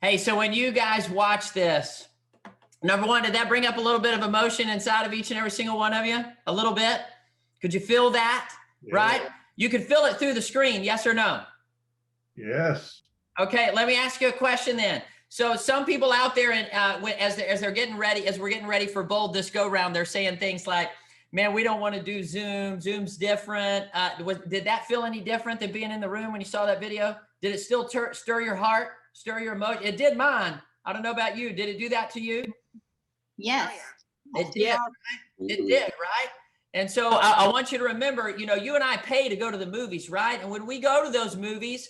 Hey, so when you guys watch this, number one, did that bring up a little bit of emotion inside of each and every single one of you? A little bit? Could you feel that? Yeah. Right? You could feel it through the screen, yes or no? Yes. Okay, let me ask you a question then. So some people out there, as they're getting ready, as we're getting ready for Bold this go round, they're saying things like, man, we don't want to do Zoom. Zoom's different. Did that feel any different than being in the room when you saw that video? Did it still stir your heart, stir your emotion? It did mine. I don't know about you. Did it do that to you? Yes. It did. Right? It did, right? And so I want you to remember, you and I pay to go to the movies, right? And when we go to those movies,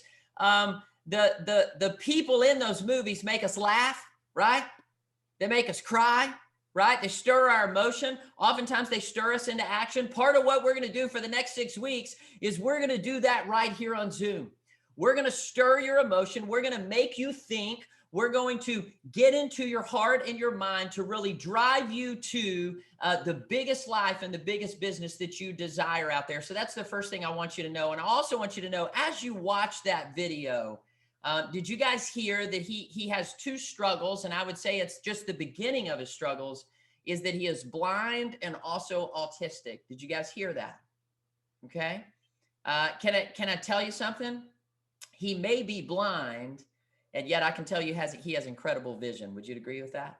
the people in those movies make us laugh, right? They make us cry, right? They stir our emotion. Oftentimes they stir us into action. Part of what we're going to do for the next 6 weeks is we're going to do that right here on Zoom. We're going to stir your emotion. We're going to make you think. We're going to get into your heart and your mind to really drive you to the biggest life and the biggest business that you desire out there. So that's the first thing I want you to know. And I also want you to know, as you watch that video, did you guys hear that he has 2 struggles? And I would say it's just the beginning of his struggles, is that he is blind and also autistic. Did you guys hear that? Okay. Can I tell you something? He may be blind, and yet I can tell you he has incredible vision. Would you agree with that?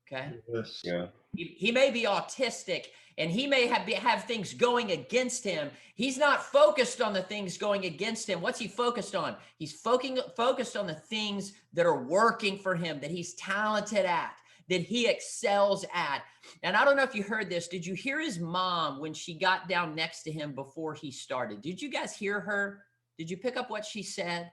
Okay. Yes. Yeah. He may be autistic, and he may have things going against him. He's not focused on the things going against him. What's he focused on? He's focused on the things that are working for him, that he's talented at, that he excels at. And I don't know if you heard this. Did you hear his mom when she got down next to him before he started? Did you guys hear her? Did you pick up what she said?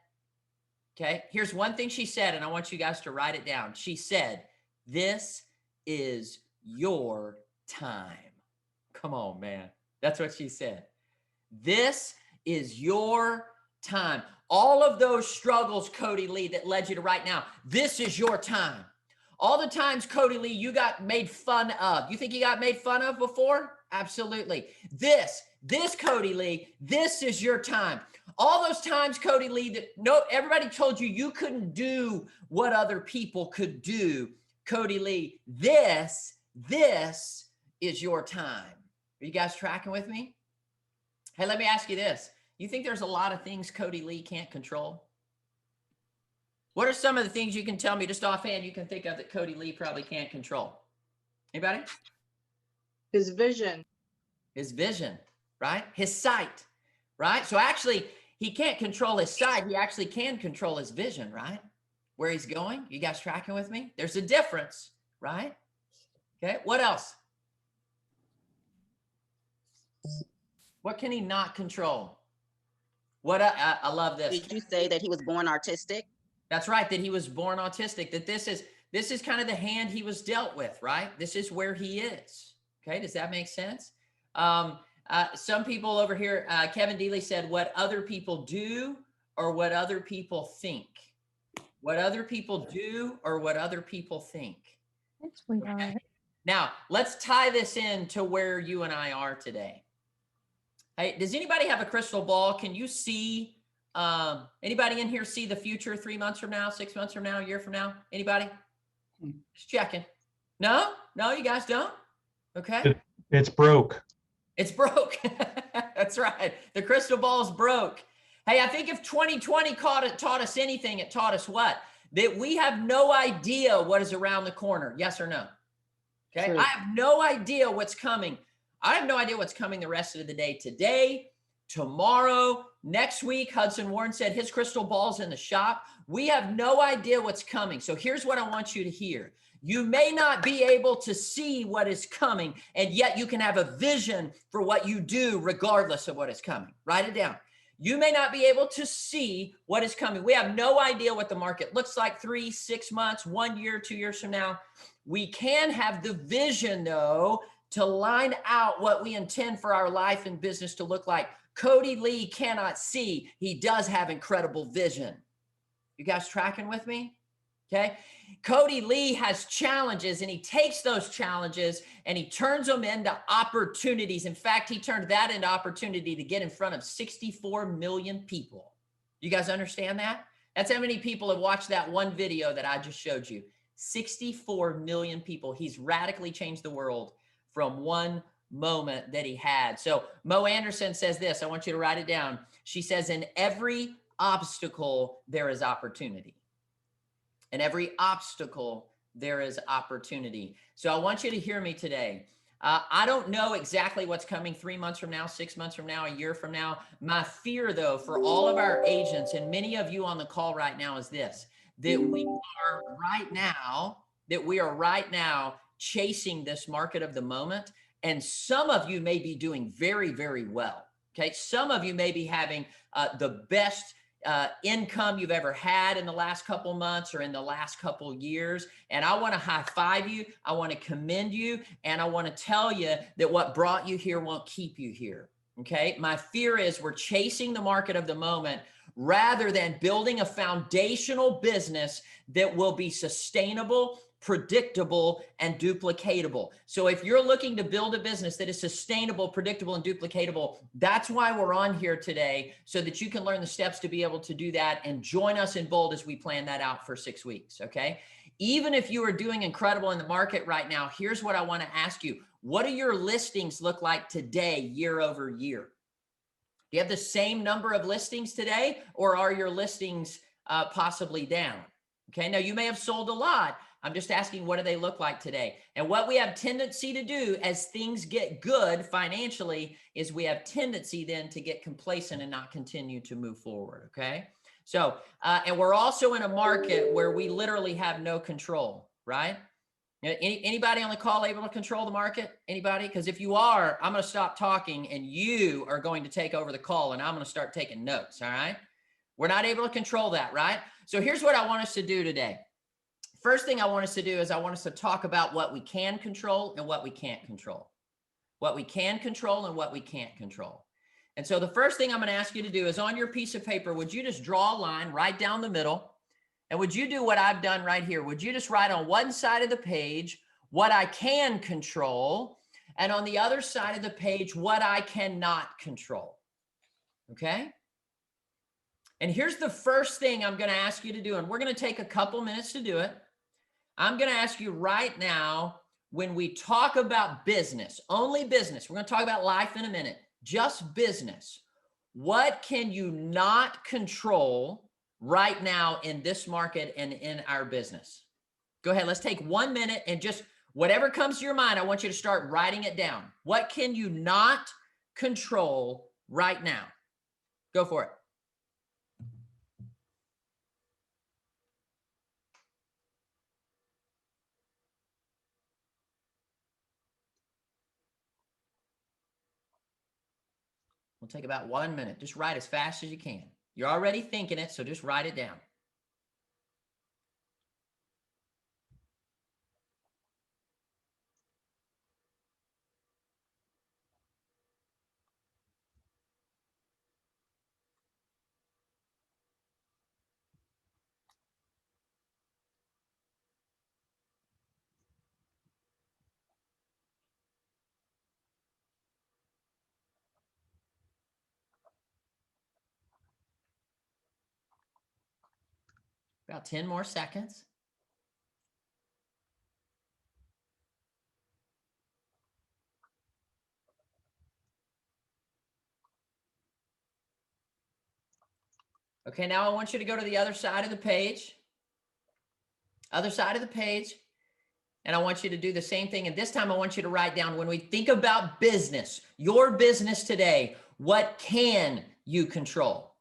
Okay, here's one thing she said, and I want you guys to write it down. She said, "This is your time." Come on, man. That's what she said. This is your time. All of those struggles, Cody Lee, that led you to right now, this is your time. All the times, Cody Lee, you got made fun of. You think you got made fun of before? Absolutely. This Cody Lee, this is your time. All those times, Cody Lee, that everybody told you you couldn't do what other people could do. Cody Lee, this is your time. Are you guys tracking with me? Hey, let me ask you this. You think there's a lot of things Cody Lee can't control? What are some of the things you can tell me just offhand you can think of that Cody Lee probably can't control? Anybody? His vision. His vision, right? His sight, right? So actually, he can't control his sight. He actually can control his vision, right? Where he's going. You guys tracking with me? There's a difference, right? Okay, what else? What can he not control? What I love this. Did you say that he was born artistic? That's right, that he was born autistic, that this is kind of the hand he was dealt with, right? This is where he is. Okay, does that make sense? Some people over here, Kevin Dealey said, what other people do or what other people think. What other people do or what other people think. Okay? Now, let's tie this in to where you and I are today. Hey, does anybody have a crystal ball? Can you see, anybody in here see the future 3 months from now, 6 months from now, a year from now? Anybody? Just checking. No, you guys don't? Okay. It's broke. It's broke. That's right. The crystal ball's broke. Hey, I think if 2020 taught us anything, it taught us what? That we have no idea what is around the corner. Yes or no? Okay. True. I have no idea what's coming. I have no idea what's coming the rest of the day. Today, tomorrow, next week. Hudson Warren said his crystal ball's in the shop. We have no idea what's coming. So here's what I want you to hear. You may not be able to see what is coming, and yet you can have a vision for what you do regardless of what is coming. Write it down. You may not be able to see what is coming. We have no idea what the market looks like 3, 6 months, 1 year, 2 years from now. We can have the vision, though, to line out what we intend for our life and business to look like. Cody Lee cannot see. He does have incredible vision. You guys tracking with me? Okay. Cody Lee has challenges, and he takes those challenges and he turns them into opportunities. In fact, he turned that into opportunity to get in front of 64 million people. You guys understand that? That's how many people have watched that one video that I just showed you. 64 million people. He's radically changed the world from one moment that he had. So Mo Anderson says this. I want you to write it down. She says, in every obstacle, there is opportunity. In every obstacle, there is opportunity. So I want you to hear me today. I don't know exactly what's coming 3 months from now, 6 months from now, a year from now. My fear, though, for all of our agents and many of you on the call right now is this, that we are right now chasing this market of the moment. And some of you may be doing very, very well. Okay. Some of you may be having the best income you've ever had in the last couple months or in the last couple years. And I want to high five you. I want to commend you. And I want to tell you that what brought you here won't keep you here. Okay. My fear is we're chasing the market of the moment rather than building a foundational business that will be sustainable, predictable, and duplicatable. So if you're looking to build a business that is sustainable, predictable, and duplicatable, that's why we're on here today, so that you can learn the steps to be able to do that and join us in Bold as we plan that out for 6 weeks, okay? Even if you are doing incredible in the market right now, here's what I want to ask you. What do your listings look like today, year over year? Do you have the same number of listings today, or are your listings possibly down? Okay, now you may have sold a lot. I'm just asking, what do they look like today? And what we have tendency to do as things get good financially is we have tendency then to get complacent and not continue to move forward, okay? So, and we're also in a market where we literally have no control, right? Anybody on the call able to control the market? Anybody? Because if you are, I'm going to stop talking and you are going to take over the call and I'm going to start taking notes, all right? We're not able to control that, right? So here's what I want us to do today. First thing I want us to do is I want us to talk about what we can control and what we can't control. What we can control and what we can't control. And so the first thing I'm going to ask you to do is on your piece of paper, would you just draw a line right down the middle? And would you do what I've done right here? Would you just write on one side of the page what I can control, and on the other side of the page what I cannot control? Okay? And here's the first thing I'm going to ask you to do, and we're going to take a couple minutes to do it. I'm going to ask you right now, when we talk about business, only business, we're going to talk about life in a minute, just business. What can you not control right now in this market and in our business? Go ahead. Let's take 1 minute and just whatever comes to your mind, I want you to start writing it down. What can you not control right now? Go for it. We'll take about 1 minute. Just write as fast as you can. You're already thinking it, so just write it down. About 10 more seconds. Okay, now I want you to go to the other side of the page. Other side of the page. And I want you to do the same thing. And this time I want you to write down, when we think about business, your business today, what can you control?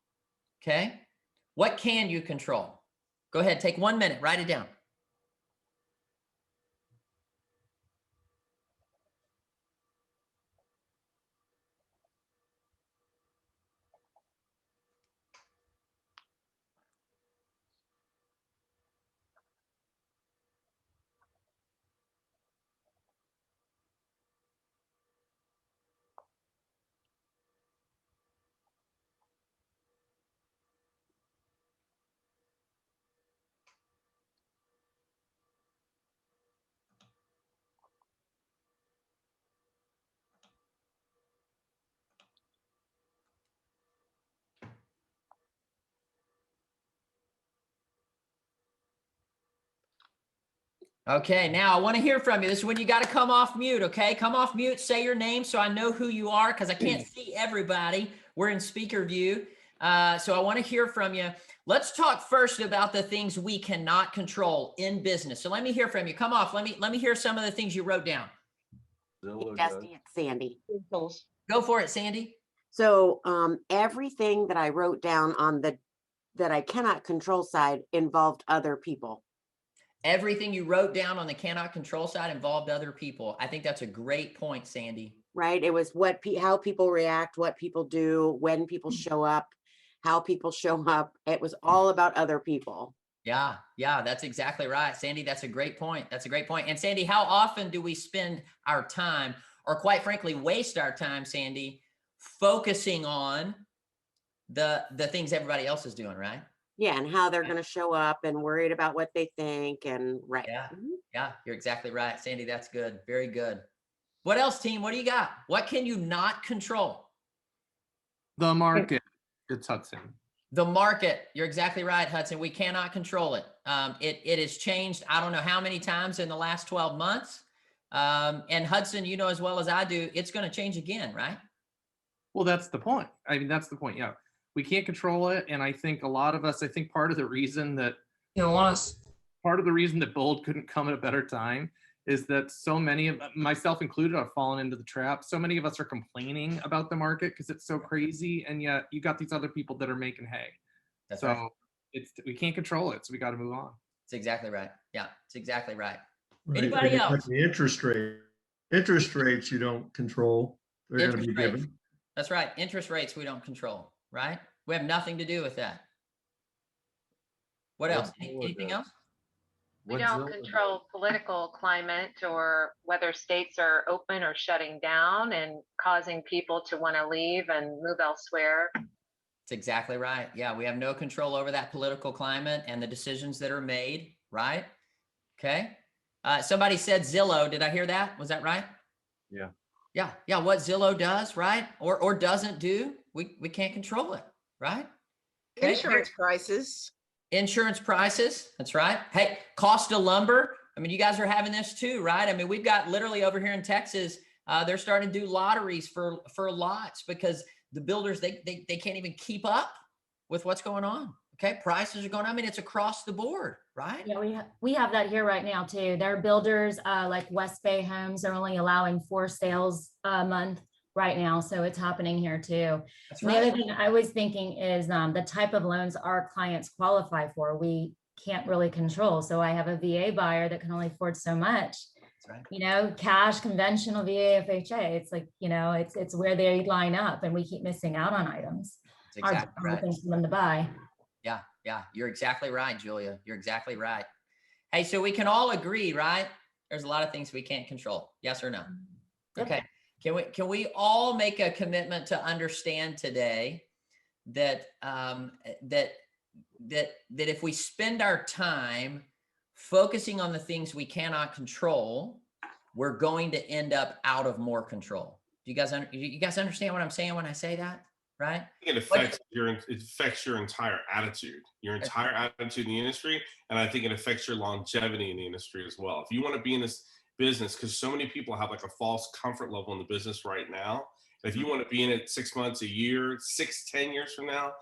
Okay? What can you control? Go ahead, take 1 minute, write it down. Okay, now I want to hear from you. This is when you got to come off mute, okay? Come off mute, say your name so I know who you are because I can't see everybody. We're in speaker view. So I want to hear from you. Let's talk first about the things we cannot control in business. So let me hear from you. Come off. Let me hear some of the things you wrote down. Dusty, it's Sandy. Go for it, Sandy. So everything that I wrote down on the that I cannot control side involved other people. Everything you wrote down on the cannot control side involved other people. I think that's a great point, Sandy. Right? It was how people react, what people do, when people show up, how people show up. It was all about other people. Yeah, that's exactly right. Sandy, that's a great point. That's a great point. And Sandy, how often do we spend our time, or quite frankly, waste our time, Sandy, focusing on the things everybody else is doing, right? Yeah, and how they're going to show up and worried about what they think and right. Yeah, you're exactly right. Sandy, that's good. Very good. What else, team? What do you got? What can you not control? The market. It's Hudson. The market. You're exactly right, Hudson. We cannot control it. It has changed. I don't know how many times in the last 12 months. And Hudson, you know as well as I do, it's going to change again, right? Well, that's the point. I mean, that's the point. Yeah. We can't control it. And I think a lot of us, I think part of the reason that Bold couldn't come at a better time is that so many of, myself included, have fallen into the trap. So many of us are complaining about the market because it's so crazy. And yet you got these other people that are making hay. That's so right. We can't control it. So we got to move on. It's exactly right. Yeah, it's exactly right. Right. Anybody Like else? the interest rates you don't control. They're going to be given. That's right. Interest rates we don't control, right? We have nothing to do with that. What else? Anything else? We don't control political climate or whether states are open or shutting down and causing people to want to leave and move elsewhere. That's exactly right. Yeah, we have no control over that political climate and the decisions that are made, right? Okay. Somebody said Zillow. Did I hear that? Was that right? Yeah. Yeah. What Zillow does, right? Or doesn't do, we can't control it, right? Okay. Insurance prices. Insurance prices. That's right. Hey, cost of lumber. I mean, you guys are having this too, right? I mean, we've got literally over here in Texas, they're starting to do lotteries for lots because the builders, they can't even keep up with what's going on. Okay. Prices are going, I mean, it's across the board, right? Yeah, we have that here right now too. There are builders like West Bay Homes are only allowing 4 sales a month right now. So it's happening here too. That's right. The other thing I was thinking is the type of loans our clients qualify for, we can't really control. So I have a VA buyer that can only afford so much. That's right. You know, cash, conventional VA, FHA. It's like, you know, it's where they line up and we keep missing out on items. That's exactly right. Things for them to buy. Yeah. You're exactly right, Julia. You're exactly right. Hey, so we can all agree, right? There's a lot of things we can't control. Yes or no? Yep. Okay. Can we all make a commitment to understand today that that if we spend our time focusing on the things we cannot control, we're going to end up out of more control. Do you guys understand what I'm saying when I say that? Right? It affects your entire attitude in the industry, and I think it affects your longevity in the industry as well. If you want to be in this business, because so many people have like a false comfort level in the business right now. If you want to be in it 6 months, a year, 10 years from now,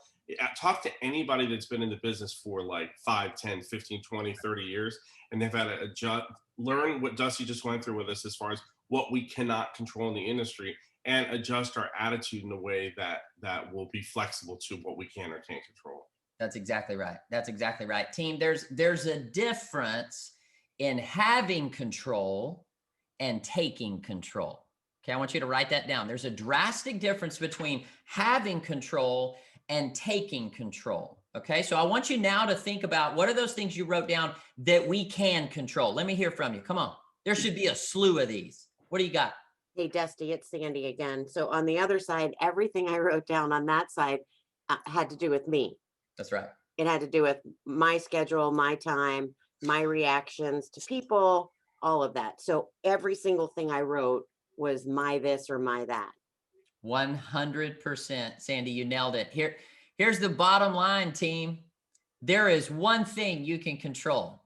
talk to anybody that's been in the business for like 5, 10, 15, 20, 30 years, and they've had to adjust, learn what Dusty just went through with us as far as what we cannot control in the industry, and adjust our attitude in a way that will be flexible to what we can or can't control. That's exactly right. That's exactly right. Team, there's a difference in having control and taking control. Okay, I want you to write that down. There's a drastic difference between having control and taking control. Okay, so I want you now to think about what are those things you wrote down that we can control. Let me hear from you. Come on. There should be a slew of these. What do you got? Hey, Dusty, it's Sandy again. So on the other side, everything I wrote down on that side had to do with me. That's right. It had to do with my schedule, my time, my reactions to people, all of that. So every single thing I wrote was my this or my that. 100%. Sandy, you nailed it. Here's the bottom line, team. There is one thing you can control.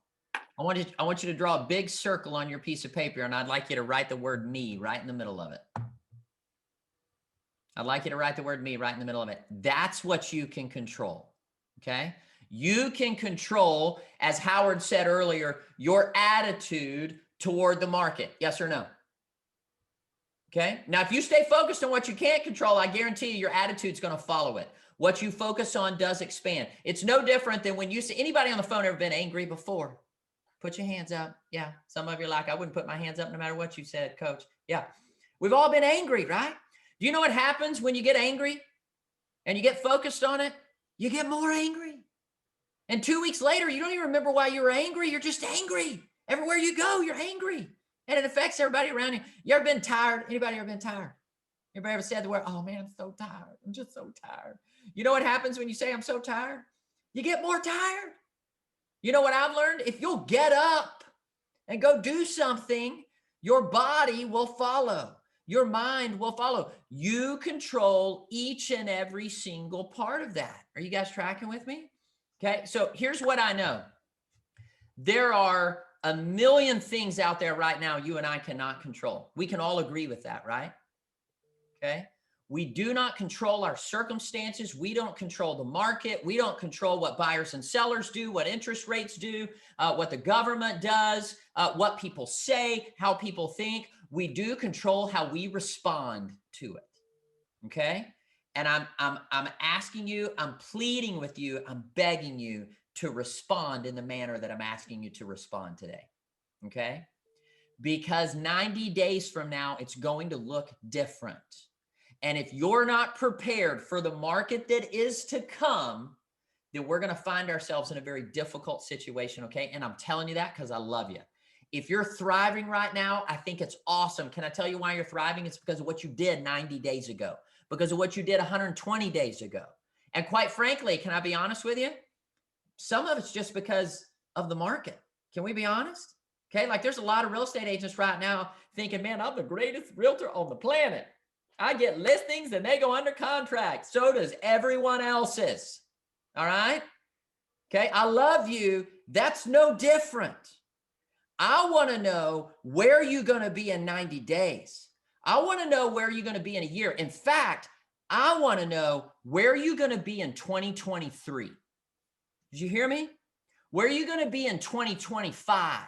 I want you to draw a big circle on your piece of paper, and I'd like you to write the word me right in the middle of it. I'd like you to write the word me right in the middle of it. That's what you can control. Okay. You can control, as Howard said earlier, your attitude toward the market. Yes or no? Okay. Now, if you stay focused on what you can't control, I guarantee you your attitude's going to follow it. What you focus on does expand. It's no different than when you see anybody on the phone ever been angry before. Put your hands up. Yeah. Some of you are like, I wouldn't put my hands up no matter what you said, coach. Yeah. We've all been angry, right? Do you know what happens when you get angry and you get focused on it? You get more angry. And 2 weeks later, you don't even remember why you were angry. You're just angry. Everywhere you go, you're angry. And it affects everybody around you. You ever been tired? Anybody ever been tired? Anybody ever said the word, oh man, I'm so tired. I'm just so tired. You know what happens when you say I'm so tired? You get more tired. You know what I've learned? If you'll get up and go do something, your body will follow. Your mind will follow. You control each and every single part of that. Are you guys tracking with me? Okay, so here's what I know. There are a million things out there right now you and I cannot control. We can all agree with that, right? Okay. We do not control our circumstances. We don't control the market. We don't control what buyers and sellers do, what interest rates do, what the government does, what people say, how people think. We do control how we respond to it. Okay. And I'm asking you, I'm pleading with you, I'm begging you to respond in the manner that I'm asking you to respond today. Okay. Because 90 days from now, it's going to look different. And if you're not prepared for the market that is to come, then we're going to find ourselves in a very difficult situation. Okay. And I'm telling you that because I love you. If you're thriving right now, I think it's awesome. Can I tell you why you're thriving? It's because of what you did 90 days ago, because of what you did 120 days ago. And quite frankly, can I be honest with you? Some of it's just because of the market. Can we be honest? Okay. Like there's a lot of real estate agents right now thinking, man, I'm the greatest realtor on the planet. I get listings and they go under contract. So does everyone else's. All right. Okay. I love you. That's no different. I want to know where you're going to be in 90 days. I want to know where you're going to be in a year. In fact, I want to know where you're going to be in 2023. Did you hear me? Where are you going to be in 2025,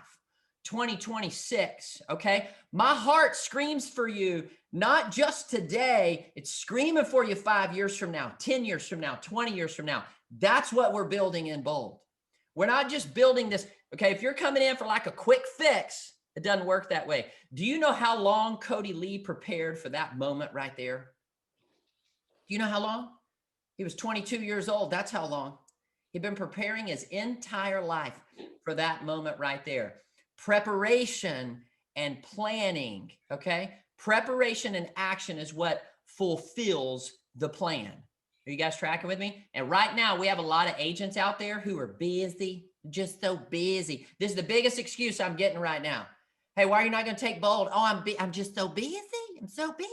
2026? Okay. My heart screams for you, not just today. It's screaming for you 5 years from now, 10 years from now, 20 years from now. That's what we're building in Bold. We're not just building this. Okay. If you're coming in for like a quick fix, it doesn't work that way. Do you know how long Cody Lee prepared for that moment right there? Do you know how long? He was 22 years old. That's how long. He'd been preparing his entire life for that moment right there. Preparation and planning, okay? Preparation and action is what fulfills the plan. Are you guys tracking with me? And right now, we have a lot of agents out there who are busy, just so busy. This is the biggest excuse I'm getting right now. Hey, why are you not going to take Bold? Oh, I'm just so busy. I'm so busy.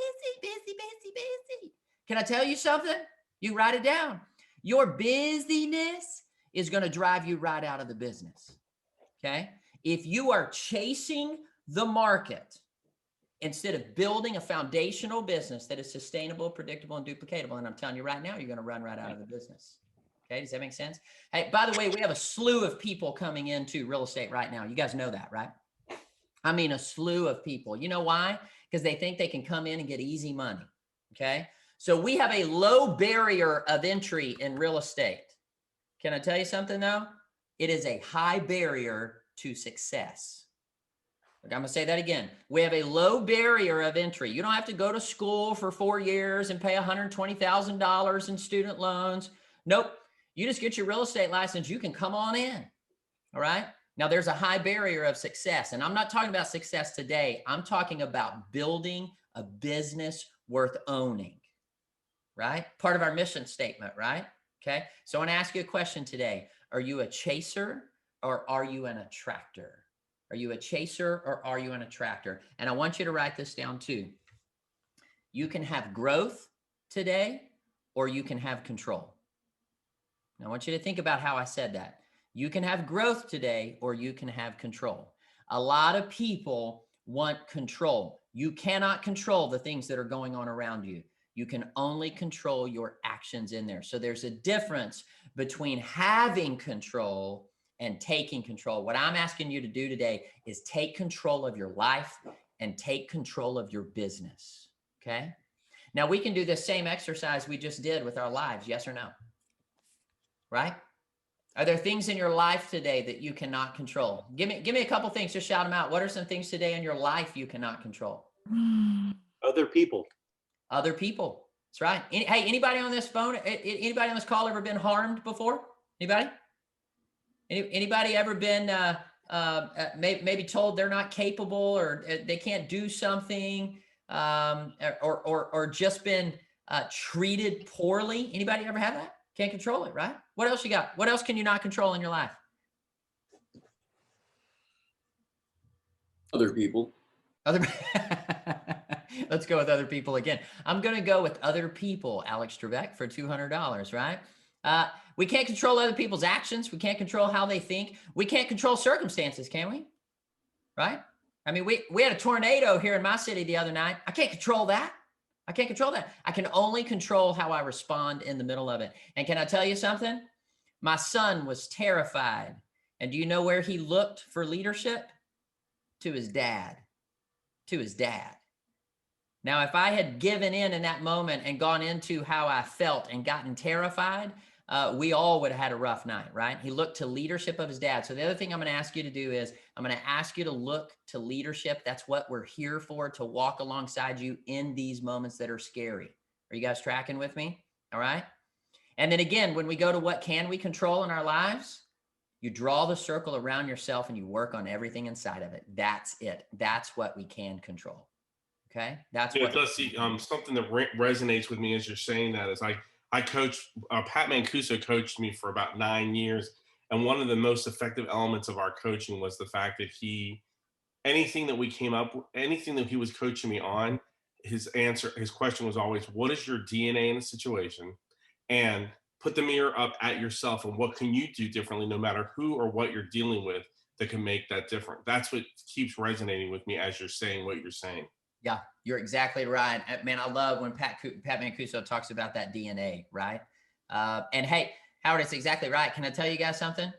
Can I tell you something? You write it down. Your busyness is going to drive you right out of the business. Okay. If you are chasing the market instead of building a foundational business that is sustainable, predictable, and duplicatable, and I'm telling you right now, you're going to run right out of the business. Okay. Does that make sense? Hey, by the way, we have a slew of people coming into real estate right now. You guys know that, right? I mean, a slew of people. You know why? Because they think they can come in and get easy money. Okay. So we have a low barrier of entry in real estate. Can I tell you something though? It is a high barrier to success. Okay, I'm going to say that again. We have a low barrier of entry. You don't have to go to school for 4 years and pay $120,000 in student loans. Nope. You just get your real estate license. You can come on in. All right. Now there's a high barrier of success, and I'm not talking about success today. I'm talking about building a business worth owning. Right? Part of our mission statement, right? Okay. So I want to ask you a question today. Are you a chaser or are you an attractor? Are you a chaser or are you an attractor? And I want you to write this down too. You can have growth today or you can have control. Now I want you to think about how I said that. You can have growth today, or you can have control. A lot of people want control. You cannot control the things that are going on around you. You can only control your actions in there. So there's a difference between having control and taking control. What I'm asking you to do today is take control of your life and take control of your business. Okay. Now we can do the same exercise we just did with our lives. Yes or no? Right? Are there things in your life today that you cannot control? Give me a couple things. Just shout them out. What are some things today in your life you cannot control? Other people. Other people. That's right. Hey, anybody on this phone? Anybody on this call ever been harmed before? Anybody? Anybody ever been maybe told they're not capable, or they can't do something, or just been treated poorly? Anybody ever have that? Can't control it, right? What else you got? What else can you not control in your life? Other people. Other. Let's go with other people again. I'm going to go with other people, Alex Trebek, for $200, right? We can't control other people's actions. We can't control how they think. We can't control circumstances, can we? Right? I mean, we had a tornado here in my city the other night. I can't control that. I can't control that. I can only control how I respond in the middle of it. And can I tell you something? My son was terrified. And do you know where he looked for leadership? To his dad. To his dad. Now, if I had given in that moment and gone into how I felt and gotten terrified, we all would have had a rough night, right? He looked to leadership of his dad. So the other thing I'm going to ask you to do is I'm going to ask you to look to leadership. That's what we're here for, to walk alongside you in these moments that are scary. Are you guys tracking with me? All right. And then again, when we go to what can we control in our lives, you draw the circle around yourself and you work on everything inside of it. That's it. That's what we can control. Okay. That's Yeah, what it does see something that resonates with me as you're saying that is I coached Pat Mancuso coached me for about 9 years, and one of the most effective elements of our coaching was the fact that anything that we came up with, anything that he was coaching me on, his question was always, what is your DNA in a situation? And put the mirror up at yourself, and what can you do differently, no matter who or what you're dealing with, that can make that different. That's what keeps resonating with me as you're saying what you're saying. Yeah, you're exactly right. Man, I love when Pat Mancuso talks about that DNA, right? And hey, Howard, it's exactly right. Can I tell you guys something?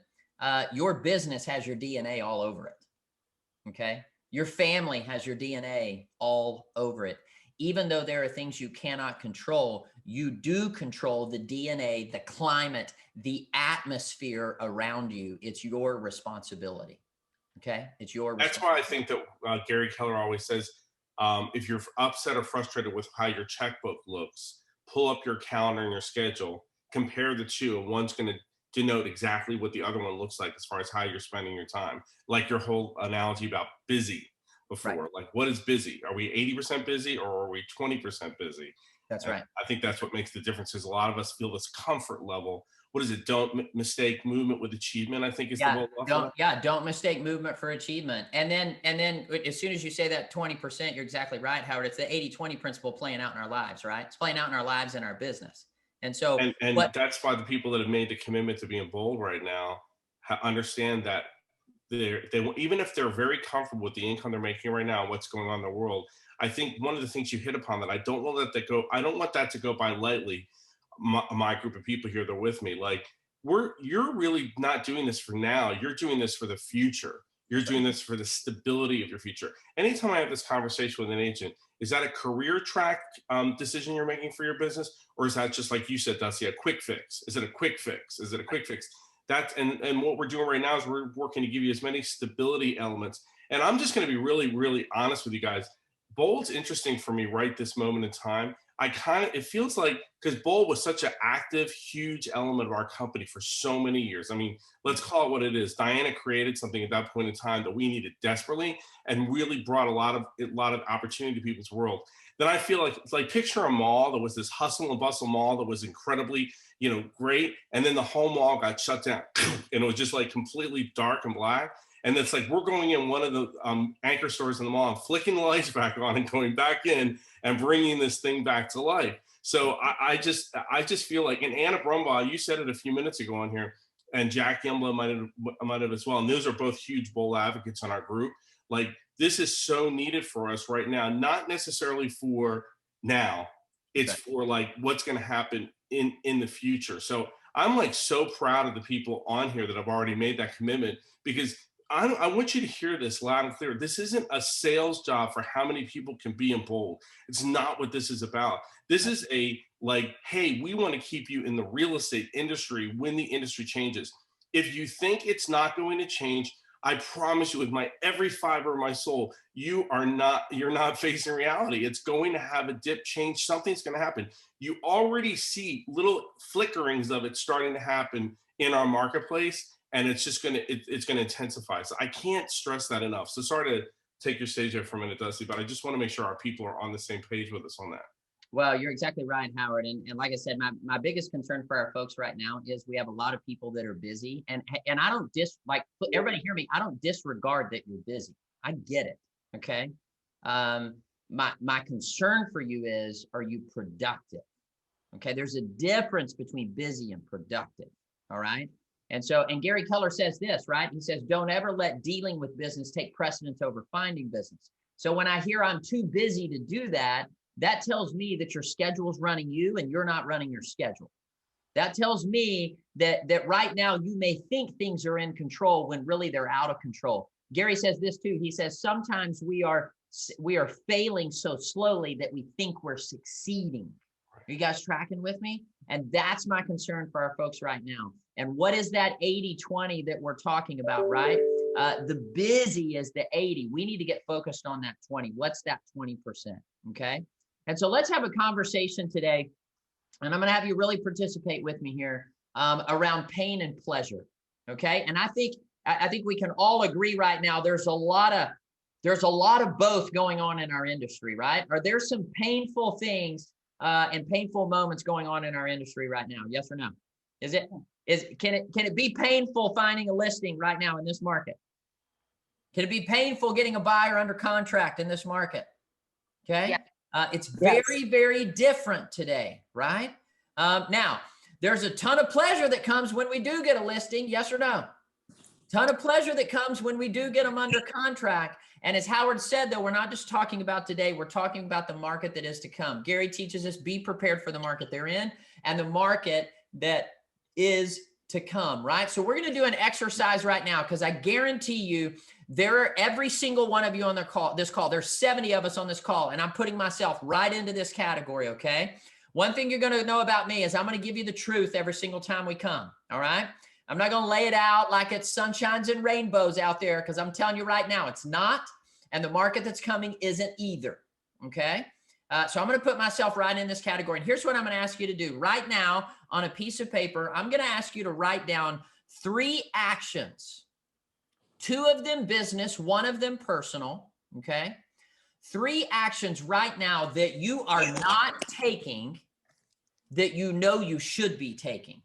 Your business has your DNA all over it. Okay. Your family has your DNA all over it. Even though there are things you cannot control, you do control the DNA, the climate, the atmosphere around you. It's your responsibility. Okay. It's your That's why I think that Gary Keller always says, if you're upset or frustrated with how your checkbook looks, pull up your calendar and your schedule, compare the two, and one's going to denote exactly what the other one looks like as far as how you're spending your time. Like your whole analogy about busy before, Right. like what is busy? Are we 80% busy or are we 20% busy? That's And right. I think that's what makes the difference is a lot of us feel this comfort level. What is it? Don't mistake movement with achievement, I think is the whole Don't mistake movement for achievement. And then as soon as you say that 20%, you're exactly right, Howard. It's the 80-20 principle playing out in our lives, right? It's playing out in our lives and our business. And so and that's why the people that have made the commitment to being bold right now understand that they even if they're very comfortable with the income they're making right now, what's going on in the world. I think one of the things you hit upon that I don't want that to go by lightly. My group of people here, they're with me. Like you're really not doing this for now. You're doing this for the future. You're doing this for the stability of your future. Anytime I have this conversation with an agent, is that a career track decision you're making for your business? Or is that just like you said, Dusty, a quick fix? Is it a quick fix? Is it a quick fix? And what we're doing right now is we're working to give you as many stability elements. And I'm just going to be really, really honest with you guys. Bold's interesting for me right this moment in time. It feels like, because Bold was such an active, huge element of our company for so many years. I mean, let's call it what it is. Diana created something at that point in time that we needed desperately and really brought a lot of opportunity to people's world. Then I feel like it's like picture a mall that was this hustle and bustle mall that was incredibly, great. And then the whole mall got shut down and it was just like completely dark and black. And it's like we're going in one of the anchor stores in the mall and flicking the lights back on and going back in and bringing this thing back to life. So I just feel like, and Anna Brumbaugh, you said it a few minutes ago on here, and Jack Youngblood might have as well. And those are both huge bull advocates on our group. Like, this is so needed for us right now, not necessarily for now. It's for like what's going to happen in the future. So I'm like so proud of the people on here that have already made that commitment, because I want you to hear this loud and clear. This isn't a sales job for how many people can be in bold. It's not what this is about. This is a like, hey, we want to keep you in the real estate industry when the industry changes. If you think it's not going to change, I promise you with my every fiber of my soul, you're not facing reality. It's going to have a dip change. Something's going to happen. You already see little flickerings of it starting to happen in our marketplace, and it's just going to intensify. So I can't stress that enough. So sorry to take your stage there for a minute, Dusty, but I just want to make sure our people are on the same page with us on that. Well, you're exactly right, Howard. And like I said, my biggest concern for our folks right now is we have a lot of people that are busy. And I don't everybody hear me, I don't disregard that you're busy. I get it. Okay. My concern for you is, are you productive? Okay. There's a difference between busy and productive. All right. And Gary Keller says this, right? He says, don't ever let dealing with business take precedence over finding business. So when I hear I'm too busy to do that, that tells me that your schedule's running you and you're not running your schedule. That tells me that right now you may think things are in control when really they're out of control. Gary says this too. He says, sometimes we are failing so slowly that we think we're succeeding. Are you guys tracking with me? And that's my concern for our folks right now. And what is that 80-20 that we're talking about, right? The busy is the 80. We need to get focused on that 20. What's that 20%? Okay. And so let's have a conversation today. And I'm going to have you really participate with me here around pain and pleasure. Okay. And I think we can all agree right now, there's a lot of both going on in our industry, right? Are there some painful things and painful moments going on in our industry right now? Yes or no? Can it be painful finding a listing right now in this market? Can it be painful getting a buyer under contract in this market? Okay. Yeah. It's very, very different today, right? Now, there's a ton of pleasure that comes when we do get a listing, yes or no? Ton of pleasure that comes when we do get them under contract. And as Howard said, though, we're not just talking about today, we're talking about the market that is to come. Gary teaches us, be prepared for the market they're in and the market that is to come, right? So we're going to do an exercise right now, because I guarantee you there are every single one of you on this call. There's 70 of us on this call, and I'm putting myself right into this category. Okay. One thing you're going to know about me is I'm going to give you the truth every single time we come. All right. I'm not going to lay it out like it's sunshines and rainbows out there, because I'm telling you right now, it's not. And the market that's coming isn't either. Okay. So I'm going to put myself right in this category. And here's what I'm going to ask you to do right now on a piece of paper. I'm going to ask you to write down 3 actions, 2 of them business, 1 of them personal. Okay. 3 actions right now that you are not taking that you know you should be taking.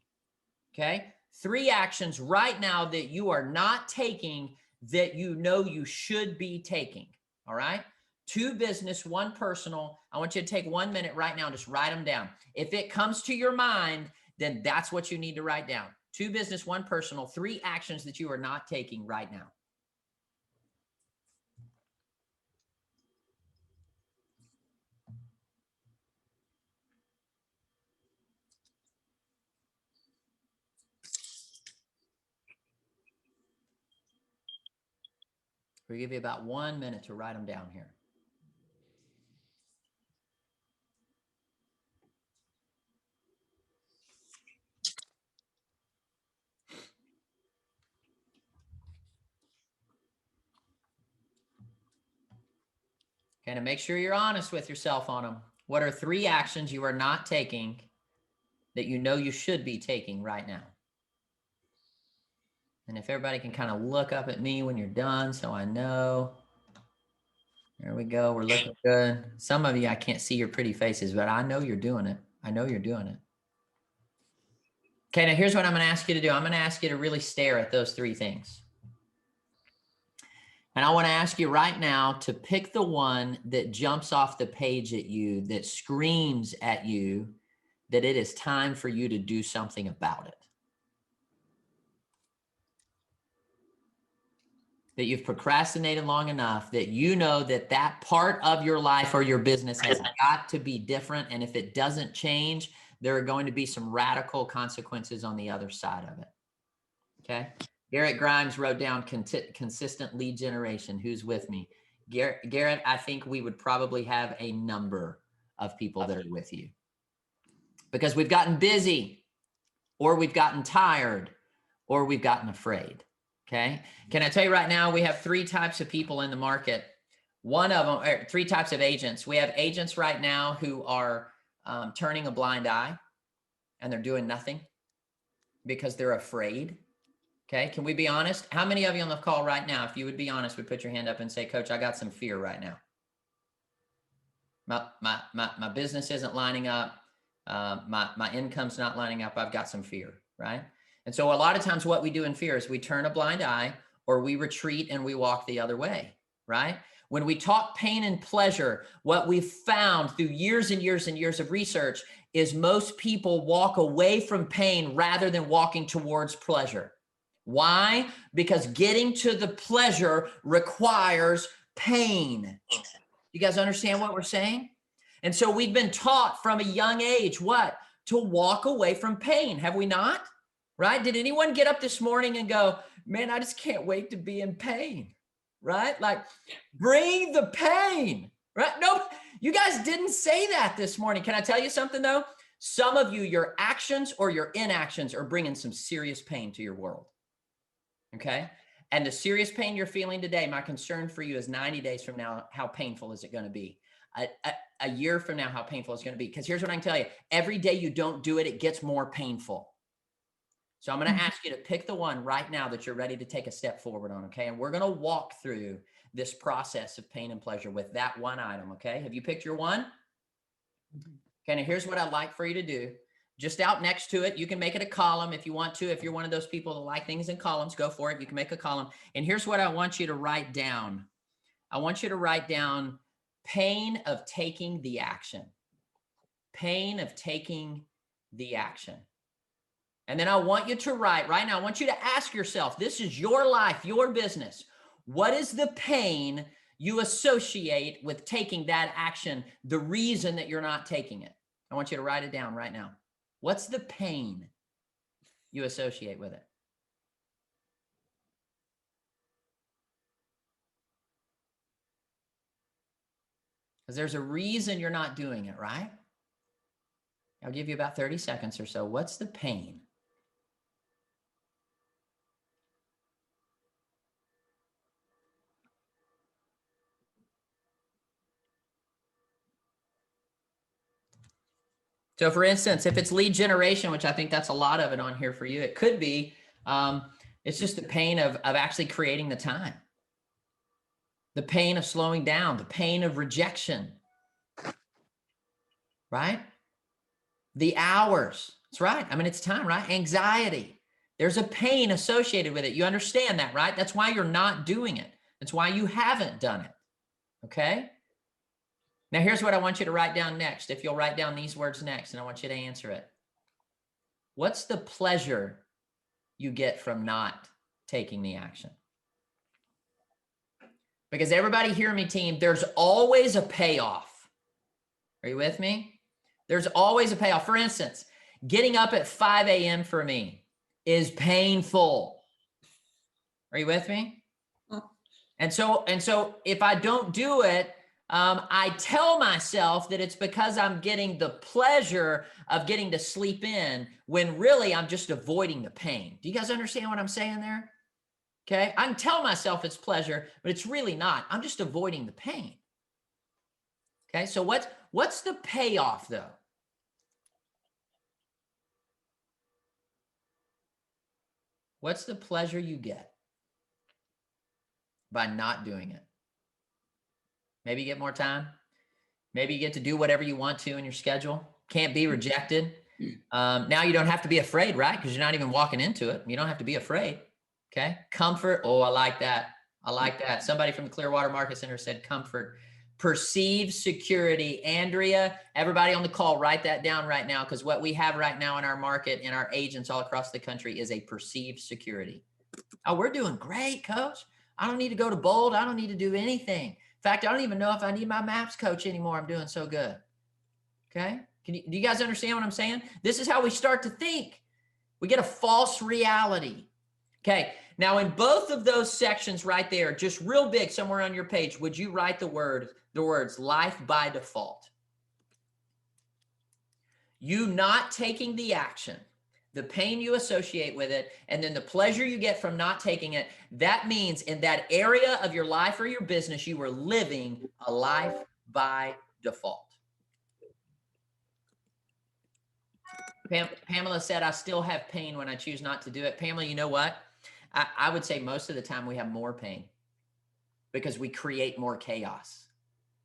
Okay. 3 actions right now that you are not taking that you know you should be taking. All right. 2 business, 1 personal. I want you to take 1 minute right now. Just write them down. If it comes to your mind, then that's what you need to write down. 2 business, 1 personal, 3 actions that you are not taking right now. We'll give you about 1 minute to write them down here. Okay, to make sure you're honest with yourself on them. What are 3 actions you are not taking that you know you should be taking right now? And if everybody can kind of look up at me when you're done, so I know. There we go. We're looking good. Some of you, I can't see your pretty faces, but I know you're doing it. I know you're doing it. Okay, now here's what I'm going to ask you to do. I'm going to ask you to really stare at those 3 things. And I want to ask you right now to pick the one that jumps off the page at you, that screams at you that it is time for you to do something about it. that you've procrastinated long enough that you know that that part of your life or your business has got to be different. And if it doesn't change, there are going to be some radical consequences on the other side of it. Okay. Garrett Grimes wrote down consistent lead generation. Who's with me? Garrett, I think we would probably have a number of people that are with you because we've gotten busy or we've gotten tired or we've gotten afraid. Okay. Can I tell you right now, we have 3 types of people in the market. One of them, or 3 types of agents. We have agents right now who are turning a blind eye and they're doing nothing because they're afraid. Okay. Can we be honest? How many of you on the call right now, if you would be honest, would put your hand up and say, Coach, I got some fear right now. My business isn't lining up. My income's not lining up. I've got some fear, right? And so a lot of times what we do in fear is we turn a blind eye or we retreat and we walk the other way, right? When we talk pain and pleasure, what we've found through years and years and years of research is most people walk away from pain rather than walking towards pleasure. Why? Because getting to the pleasure requires pain. You guys understand what we're saying? And so we've been taught from a young age, what? To walk away from pain. Have we not? Right? Did anyone get up this morning and go, man, I just can't wait to be in pain, right? Like, bring the pain, right? No, you guys didn't say that this morning. Can I tell you something though? Some of you, your actions or your inactions are bringing some serious pain to your world, okay? And the serious pain you're feeling today, my concern for you is 90 days from now, how painful is it going to be? A year from now, how painful it's going to be? Because here's what I can tell you. Every day you don't do it, it gets more painful. So I'm going to ask you to pick the one right now that you're ready to take a step forward on, okay? And we're going to walk through this process of pain and pleasure with that one item, okay? Have you picked your one? Okay, now here's what I'd like for you to do. Just out next to it, you can make it a column if you want to. If you're one of those people that like things in columns, go for it. You can make a column. And here's what I want you to write down. I want you to write down pain of taking the action. Pain of taking the action. And then I want you to write right now, I want you to ask yourself, this is your life, your business. What is the pain you associate with taking that action? The reason that you're not taking it. I want you to write it down right now. What's the pain you associate with it? Because there's a reason you're not doing it, right? I'll give you about 30 seconds or so. What's the pain? So for instance, if it's lead generation, which I think that's a lot of it on here for you, it could be, it's just the pain of actually creating the time, the pain of slowing down, the pain of rejection, right? The hours, that's right. I mean, it's time, right? Anxiety. There's a pain associated with it. You understand that, right? That's why you're not doing it. That's why you haven't done it, okay? Now, here's what I want you to write down next. If you'll write down these words next, and I want you to answer it. What's the pleasure you get from not taking the action? Because everybody hear me, team, there's always a payoff. Are you with me? There's always a payoff. For instance, getting up at 5 a.m. for me is painful. Are you with me? And so if I don't do it, I tell myself that it's because I'm getting the pleasure of getting to sleep in when really I'm just avoiding the pain. Do you guys understand what I'm saying there? Okay. I can tell myself it's pleasure, but it's really not. I'm just avoiding the pain. Okay. So what's the payoff though? What's the pleasure you get by not doing it? Maybe you get more time. Maybe you get to do whatever you want to in your schedule. Can't be rejected. Now you don't have to be afraid, right? Because you're not even walking into it. You don't have to be afraid. Okay. Comfort. Oh, I like that. I like that. Somebody from the Clearwater Market Center said comfort. Perceived security. Andrea, everybody on the call, write that down right now, because what we have right now in our market and our agents all across the country is a perceived security. Oh, we're doing great, Coach. I don't need to go to Bold. I don't need to do anything. In fact, I don't even know if I need my maps coach anymore. I'm doing so good. Okay. Do you guys understand what I'm saying? This is how we start to think. We get a false reality. Okay. Now in both of those sections right there, just real big somewhere on your page, would you write the words life by default? You not taking the action, the pain you associate with it, and then the pleasure you get from not taking it. That means in that area of your life or your business, you were living a life by default. Pamela said, I still have pain when I choose not to do it. Pamela, you know what? I would say most of the time we have more pain because we create more chaos.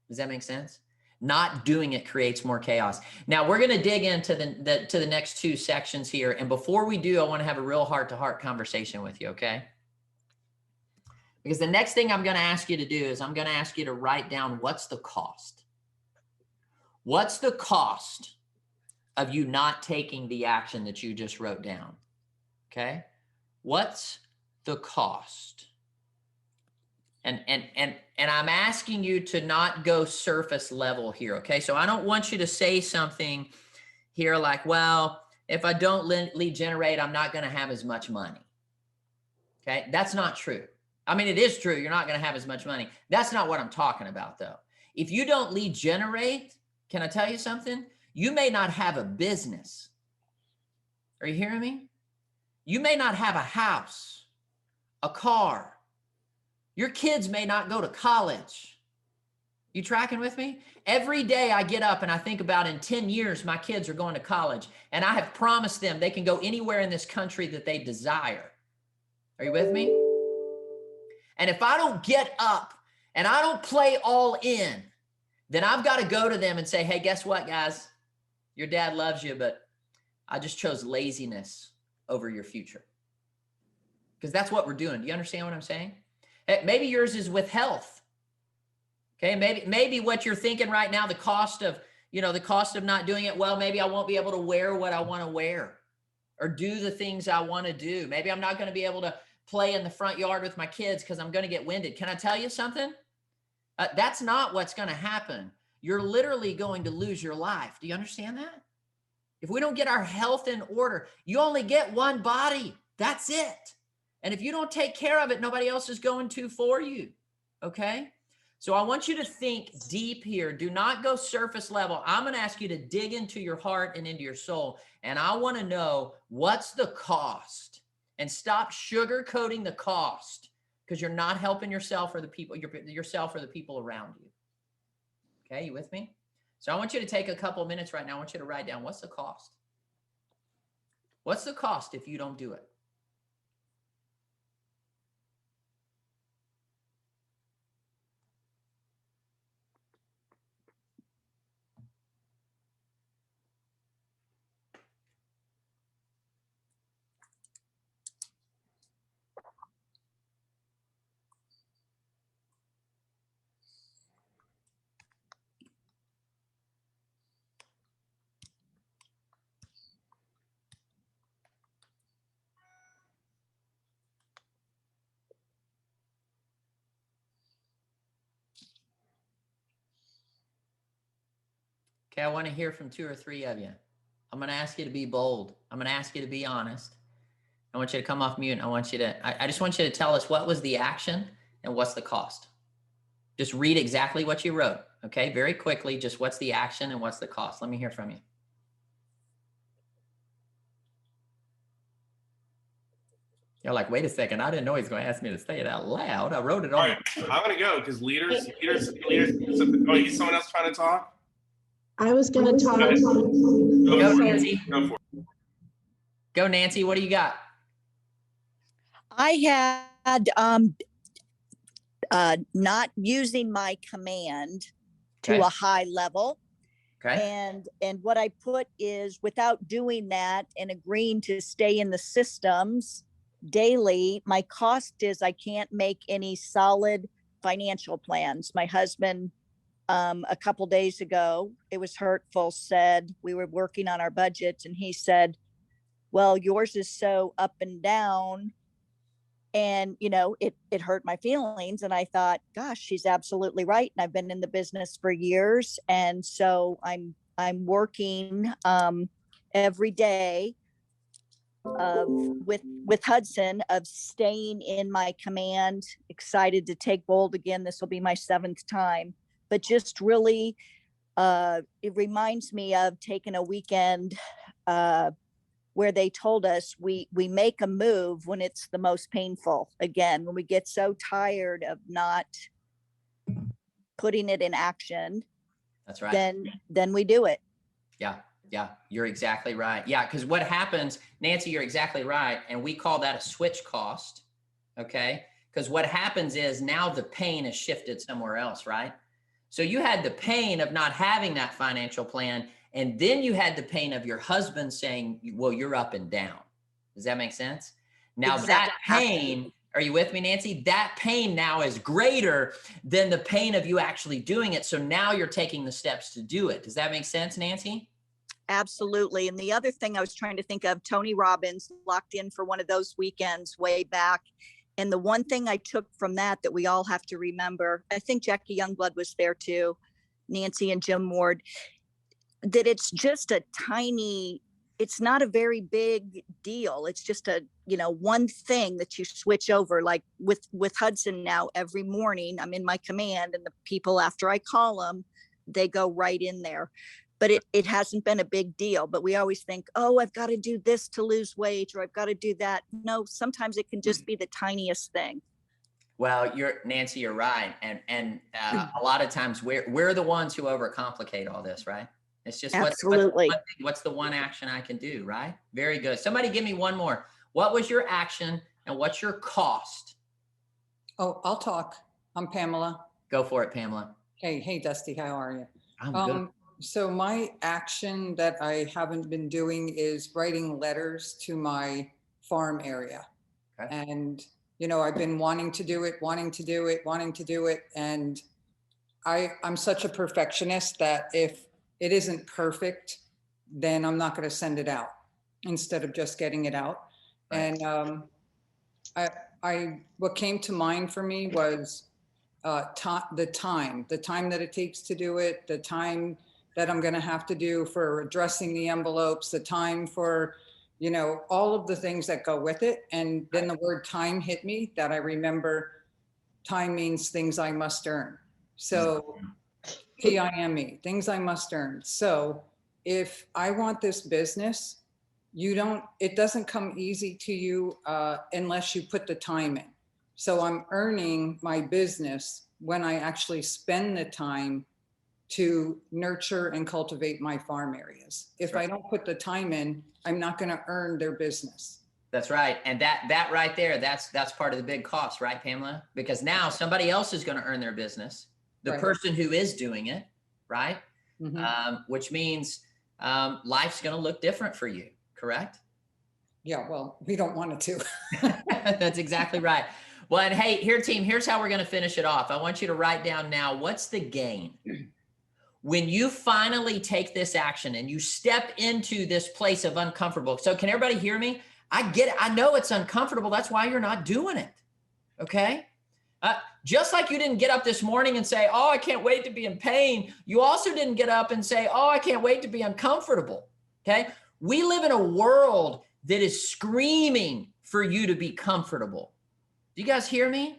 Does that make sense? Not doing it creates more chaos. Now we're going to dig into the next two sections here. And before we do, I want to have a real heart-to-heart conversation with you, okay? Because the next thing I'm going to ask you to do is I'm going to ask you to write down what's the cost. What's the cost of you not taking the action that you just wrote down? Okay? What's the cost? And I'm asking you to not go surface level here, okay? So I don't want you to say something here like, well, if I don't lead generate, I'm not going to have as much money. Okay? That's not true. I mean, it is true. You're not going to have as much money. That's not what I'm talking about, though. If you don't lead generate, can I tell you something? You may not have a business. Are you hearing me? You may not have a house, a car. Your kids may not go to college. You tracking with me? Every day I get up and I think about in 10 years, my kids are going to college, and I have promised them they can go anywhere in this country that they desire. Are you with me? And if I don't get up and I don't play all in, then I've got to go to them and say, hey, guess what, guys? Your dad loves you, but I just chose laziness over your future. Because that's what we're doing. Do you understand what I'm saying? Maybe yours is with health. Okay, maybe what you're thinking right now, the cost of not doing it well, maybe I won't be able to wear what I want to wear or do the things I want to do. Maybe I'm not going to be able to play in the front yard with my kids because I'm going to get winded. Can I tell you something? That's not what's going to happen. You're literally going to lose your life. Do you understand that? If we don't get our health in order, you only get one body. That's it. And if you don't take care of it, nobody else is going to for you. Okay? So I want you to think deep here. Do not go surface level. I'm going to ask you to dig into your heart and into your soul. And I want to know what's the cost. And stop sugarcoating the cost because you're not helping yourself or the people, yourself or the people around you. Okay, you with me? So I want you to take a couple of minutes right now. I want you to write down what's the cost. What's the cost if you don't do it? Okay, I want to hear from 2 or 3 of you. I'm going to ask you to be bold. I'm going to ask you to be honest. I want you to come off mute. I just want you to tell us what was the action and what's the cost. Just read exactly what you wrote. Okay, very quickly, just what's the action and what's the cost. Let me hear from you. You're like, wait a second. I didn't know he's going to ask me to say it out loud. I wrote it on. All right, I'm going to go because leaders. Oh, is someone else trying to talk? I was going to talk. Go, Nancy. Go for it. Go, Nancy. What do you got? I had not using my command to Okay. a high level. Okay. And what I put is without doing that and agreeing to stay in the systems daily, my cost is I can't make any solid financial plans. My husband, a couple days ago, it was hurtful, said we were working on our budget and he said, well, yours is so up and down. And, it hurt my feelings. And I thought, gosh, she's absolutely right. And I've been in the business for years. And so I'm working every day with Hudson of staying in my command, excited to take bold again. This will be my 7th time, but just really, it reminds me of taking a weekend where they told us we make a move when it's the most painful. Again, when we get so tired of not putting it in action, That's right. then we do it. Yeah. Yeah. You're exactly right. Yeah. Because what happens, Nancy, you're exactly right. And we call that a switch cost. Okay. Because what happens is now the pain is shifted somewhere else, right? So you had the pain of not having that financial plan. And then you had the pain of your husband saying, well, you're up and down. Does that make sense? Now that pain, are you with me, Nancy? That pain now is greater than the pain of you actually doing it. So now you're taking the steps to do it. Does that make sense, Nancy? Absolutely. And the other thing I was trying to think of, Tony Robbins locked in for one of those weekends way back. And the one thing I took from that we all have to remember, I think Jackie Youngblood was there too, Nancy and Jim Ward, that it's just it's not a very big deal. It's just one thing that you switch over. Like with Hudson now, every morning I'm in my command and the people after I call them, they go right in there. But it hasn't been a big deal. But we always think, oh, I've got to do this to lose weight, or I've got to do that. No, sometimes it can just be the tiniest thing. Well, Nancy, you're right. And a lot of times we're the ones who overcomplicate all this, right? It's just what's the one action I can do, right? Very good. Somebody give me one more. What was your action and what's your cost? Oh, I'll talk. I'm Pamela. Go for it, Pamela. Hey, Dusty, how are you? I'm good. So my action that I haven't been doing is writing letters to my farm area. Okay. And, I've been wanting to do it. And I'm such a perfectionist that if it isn't perfect, then I'm not going to send it out instead of just getting it out. Right. And what came to mind for me was the time that it takes to do it, the time that I'm going to have to do for addressing the envelopes, the time for, all of the things that go with it. And then the word time hit me, that I remember time means things I must earn. So TIME, things I must earn. So if I want this business, it doesn't come easy to you unless you put the time in. So I'm earning my business when I actually spend the time to nurture and cultivate my farm areas. If I don't put the time in, I'm not going to earn their business. That's right. And that right there, that's part of the big cost, right, Pamela? Because now somebody else is going to earn their business, the person who is doing it, right? Mm-hmm. Which means life's going to look different for you, correct? Yeah, well, we don't want it to. That's exactly right. Well, and hey, team, here's how we're going to finish it off. I want you to write down now, what's the gain? When you finally take this action and you step into this place of uncomfortable. So can everybody hear me? I get it. I know it's uncomfortable. That's why you're not doing it. Okay. Just like you didn't get up this morning and say, oh, I can't wait to be in pain. You also didn't get up and say, oh, I can't wait to be uncomfortable. Okay. We live in a world that is screaming for you to be comfortable. Do you guys hear me?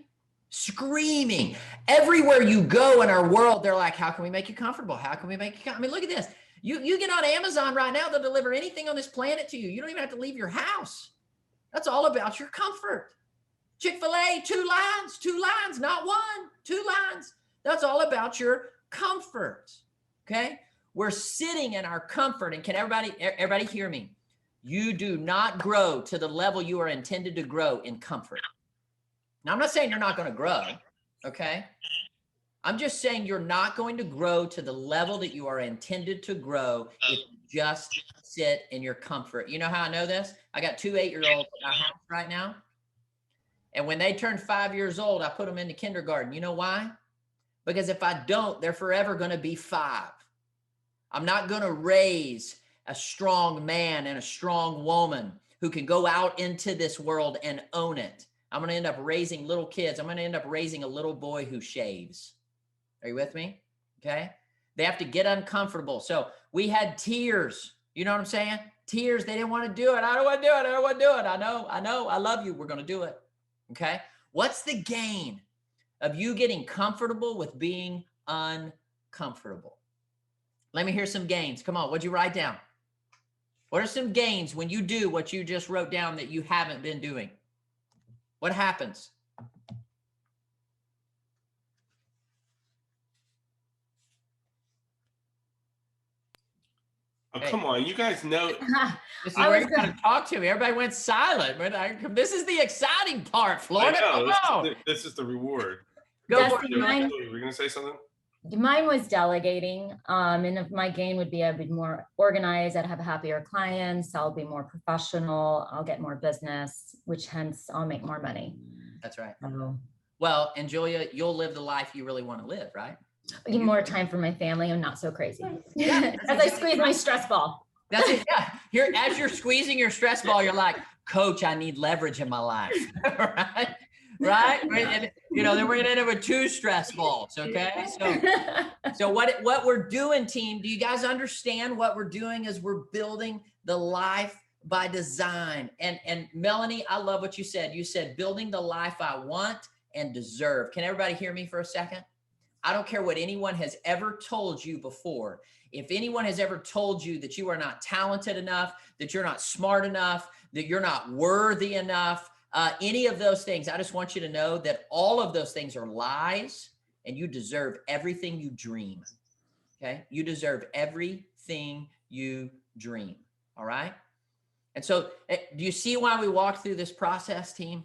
Screaming. Everywhere you go in our world, they're like, how can we make you comfortable? How can we make you comfortable? I mean, look at this. You get on Amazon right now, they'll deliver anything on this planet to you. You don't even have to leave your house. That's all about your comfort. Chick-fil-A, 2 lines, not one, 2 lines. That's all about your comfort. Okay. We're sitting in our comfort. And can everybody hear me? You do not grow to the level you are intended to grow in comfort. Now, I'm not saying you're not going to grow, okay? I'm just saying you're not going to grow to the level that you are intended to grow if you just sit in your comfort. You know how I know this? I got 2 8-year-olds in our house right now. And when they turn 5 years old, I put them into kindergarten. You know why? Because if I don't, they're forever going to be 5. I'm not going to raise a strong man and a strong woman who can go out into this world and own it. I'm going to end up raising little kids. I'm going to end up raising a little boy who shaves. Are you with me? Okay. They have to get uncomfortable. So we had tears. You know what I'm saying? Tears. They didn't want to do it. I don't want to do it. I don't want to do it. I know. I love you. We're going to do it. Okay. What's the gain of you getting comfortable with being uncomfortable? Let me hear some gains. Come on. What'd you write down? What are some gains when you do what you just wrote down that you haven't been doing? What happens? Oh, come on, you guys know. This is where you got to talk to me. Everybody went silent. This is the exciting part, Florida. Come on. This is the reward. Go for it. We're going to say something? Mine was delegating. And if my gain would be I'd be more organized, I'd have happier clients, I'll be more professional, I'll get more business, which hence I'll make more money. That's right. Well, and Julia, you'll live the life you really want to live, right? Get more time for my family. I'm not so crazy. Yeah, as I squeeze my stress ball. That's it. Yeah. Here, as you're squeezing your stress ball, you're like, Coach, I need leverage in my life. Right? Right? And, then we're gonna end up with 2 stress balls. Okay. So what we're doing, team, do you guys understand what we're doing is we're building the life by design. And Melanie, I love what you said. You said building the life I want and deserve. Can everybody hear me for a second? I don't care what anyone has ever told you before. If anyone has ever told you that you are not talented enough, that you're not smart enough, that you're not worthy enough, any of those things, I just want you to know that all of those things are lies and you deserve everything you dream. Okay. You deserve everything you dream. All right. And so do you see why we walked through this process, team?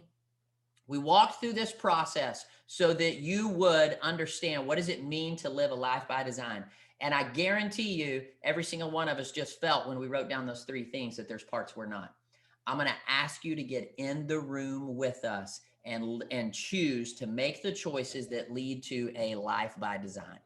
We walked through this process so that you would understand what does it mean to live a life by design. And I guarantee you, every single one of us just felt when we wrote down those 3 things that there's parts we're not. I'm going to ask you to get in the room with us and choose to make the choices that lead to a life by design.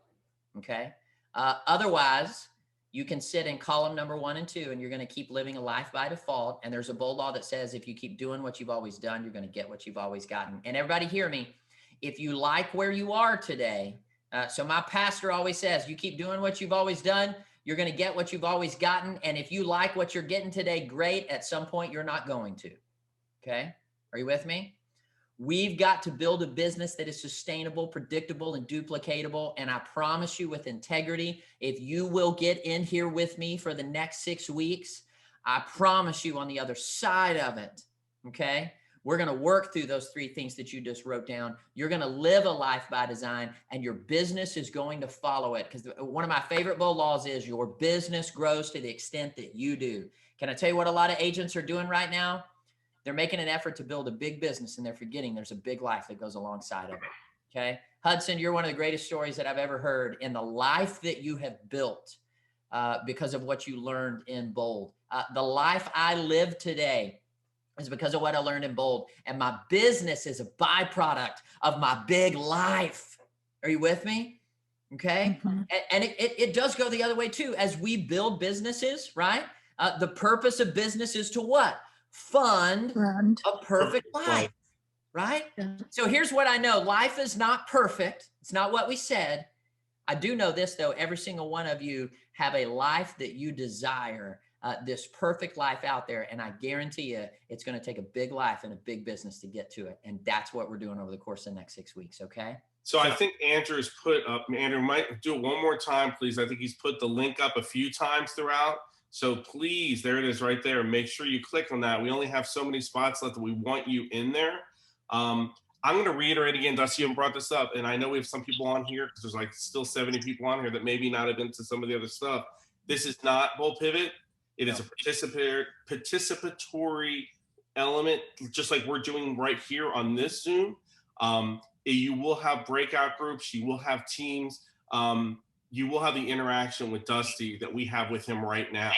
Okay. Otherwise, you can sit in column number 1 and 2, and you're going to keep living a life by default. And there's a bold law that says if you keep doing what you've always done, you're going to get what you've always gotten. And everybody hear me. If you like where you are today, so my pastor always says, you keep doing what you've always done, you're going to get what you've always gotten. And if you like what you're getting today, great. At some point, you're not going to. Okay. Are you with me? We've got to build a business that is sustainable, predictable, and duplicatable. And I promise you with integrity, if you will get in here with me for the next 6 weeks, I promise you on the other side of it, okay, we're going to work through those 3 things that you just wrote down. You're going to live a life by design, and your business is going to follow it. Because one of my favorite bold laws is your business grows to the extent that you do. Can I tell you what a lot of agents are doing right now? They're making an effort to build a big business, and they're forgetting there's a big life that goes alongside of it. Okay. Hudson, you're one of the greatest stories that I've ever heard in the life that you have built because of what you learned in Bold. The life I live today is because of what I learned in Bold, and my business is a byproduct of my big life. Are you with me? Okay. Mm-hmm. And it does go the other way too. As we build businesses, right? The purpose of business is to what? Fund a perfect life, right? Yeah. So here's what I know. Life is not perfect. It's not what we said. I do know this though. Every single one of you have a life that you desire, this perfect life out there. And I guarantee you it's going to take a big life and a big business to get to it. And that's what we're doing over the course of the next 6 weeks. Okay. So I think Andrew's put up, Andrew might do it one more time, please. I think he's put the link up a few times throughout. So please, there it is right there. Make sure you click on that. We only have so many spots left that we want you in there. I'm going to reiterate again, Dusty, you brought this up, and I know we have some people on here because there's like still 70 people on here that maybe not have been to some of the other stuff. This is not Bold Pivot. It is a participatory element, just like we're doing right here on this Zoom. You will have breakout groups. You will have teams. You will have the interaction with Dusty that we have with him right now.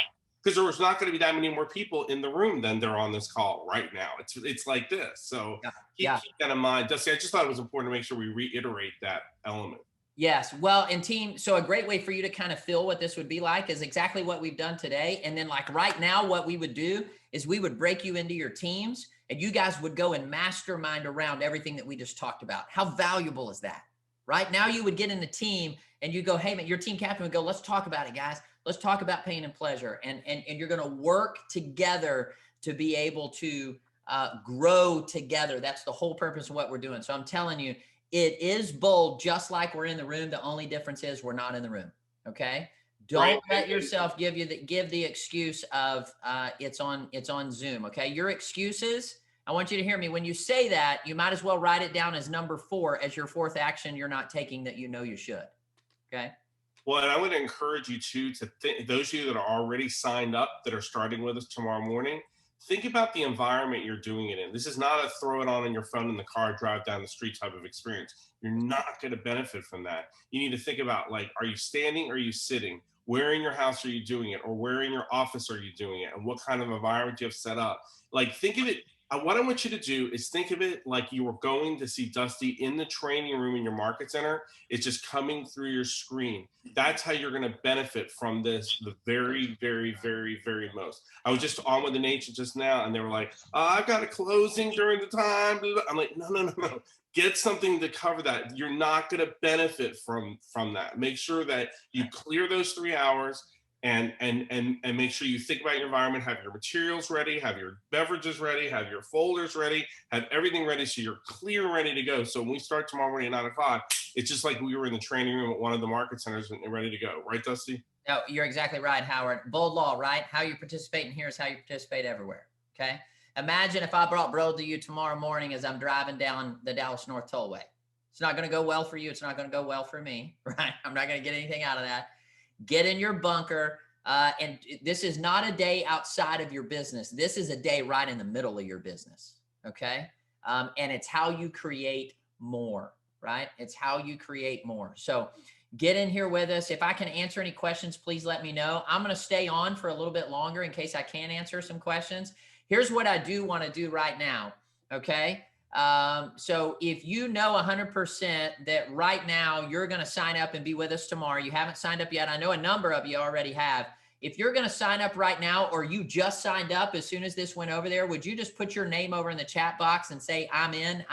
Because there's not going to be that many more people in the room than there are on this call right now. It's like this. So keep that in mind. Dusty, I just thought it was important to make sure we reiterate that element. Yes. Well, and team, so a great way for you to kind of feel what this would be like is exactly what we've done today. And then like right now, what we would do is we would break you into your teams and you guys would go and mastermind around everything that we just talked about. How valuable is that? Right now you would get in a team and you go, hey man, your team captain would go, let's talk about it, guys. Let's talk about pain and pleasure. And you're going to work together to be able to grow together. That's the whole purpose of what we're doing. So I'm telling you, it is bold, just like we're in the room. The only difference is we're not in the room. Okay. Don't let yourself give the excuse of it's on Zoom. Okay. Your excuses, I want you to hear me. When you say that, you might as well write it down as number 4 as your 4th action you're not taking that you know you should. Okay. Well, and I'm going to encourage you to think, those of you that are already signed up that are starting with us tomorrow morning, think about the environment you're doing it in. This is not a throw it on your phone in the car, drive down the street type of experience. You're not going to benefit from that. You need to think about, like, are you standing? Are you sitting? Where in your house are you doing it? Or where in your office are you doing it? And what kind of environment do you have set up? Like, think of it. What I want you to do is think of it like you were going to see Dusty in the training room in your market center. It's just coming through your screen. That's how you're going to benefit from this the very, very, very, very most. I was just on with an agent just now, and they were like, I've got a closing during the time. I'm like, no. Get something to cover that. You're not going to benefit from that. Make sure that you clear those 3 hours. And make sure you think about your environment, have your materials ready, have your beverages ready, have your folders ready, have everything ready so you're clear and ready to go. So when we start tomorrow morning at 9 o'clock, it's just like we were in the training room at one of the market centers and ready to go. Right, Dusty? No, you're exactly right, Howard. Bold law, right? How you participate in here is how you participate everywhere. Okay. Imagine if I brought Bro to you tomorrow morning as I'm driving down the Dallas North Tollway. It's not going to go well for you. It's not going to go well for me, right? I'm not going to get anything out of that. Get in your bunker. And this is not a day outside of your business. This is a day right in the middle of your business. Okay. And it's how you create more, right? It's how you create more. So get in here with us. If I can answer any questions, please let me know. I'm going to stay on for a little bit longer in case I can answer some questions. Here's what I do want to do right now. Okay. So if you know 100% that right now you're going to sign up and be with us tomorrow, you haven't signed up yet. I know a number of you already have. If you're going to sign up right now, or you just signed up as soon as this went over there, would you just put your name over in the chat box and say, I'm in.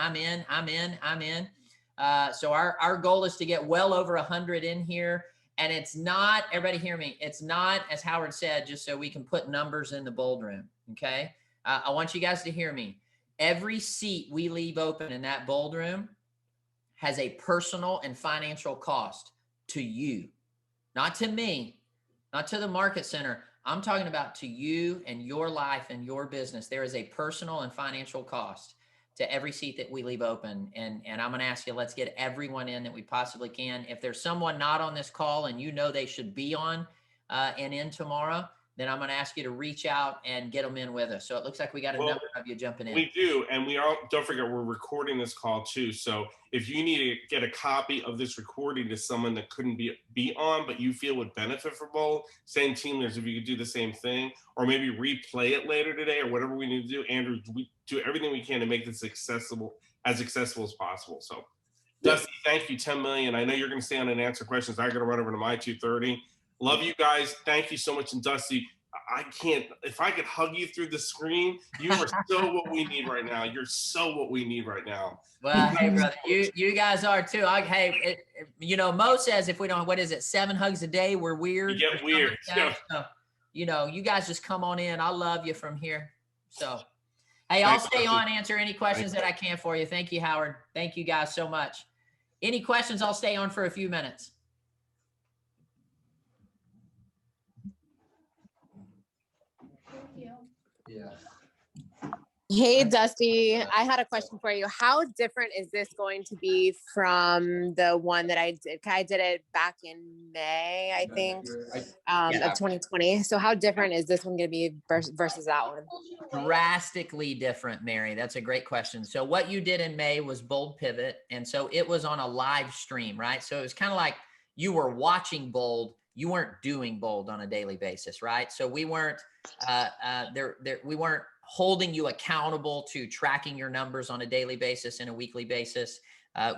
So our goal is to get well over 100 in here. And it's not, everybody hear me, it's not, as Howard said, just so we can put numbers in the bold room. Okay. I want you guys to hear me. Every seat we leave open in that bold room has a personal and financial cost to you, not to me, not to the market center. I'm talking about to you and your life and your business. There is a personal and financial cost to every seat that we leave open. And I'm going to ask you, let's get everyone in that we possibly can. If there's someone not on this call and you know they should be on and in tomorrow, then I'm going to ask you to reach out and get them in with us. So it looks like we got a number of you jumping in. We do. And we are, don't forget, we're recording this call too. So if you need to get a copy of this recording to someone that couldn't be on, but you feel would benefit from both, same team leaders, if you could do the same thing, or maybe replay it later today or whatever we need to do. Andrew, we do everything we can to make this accessible as possible. So Dusty, thank you, 10 million. I know you're going to stay on and answer questions. I got to run over to my 2:30. Love you guys. Thank you so much. And Dusty, I can't, if I could hug you through the screen, you are so what we need right now. You're so what we need right now. Well, hey, brother, you guys are too. Mo says if we don't, what is it, 7 hugs a day, we're weird. You get weird. Like so, you guys just come on in. I love you from here. So, hey, I'll stay on, answer any questions that I can for you. Thank you, Howard. Thank you guys so much. Any questions, I'll stay on for a few minutes. Yeah. Hey, Dusty, I had a question for you. How different is this going to be from the one that I did? I did it back in May, I think, of 2020. So how different is this one going to be versus that one? Drastically different, Mary. That's a great question. So what you did in May was Bold Pivot. And so it was on a live stream, right? So it was kind of like you were watching Bold. You weren't doing Bold on a daily basis, right? So we weren't we weren't holding you accountable to tracking your numbers on a daily basis and a weekly basis.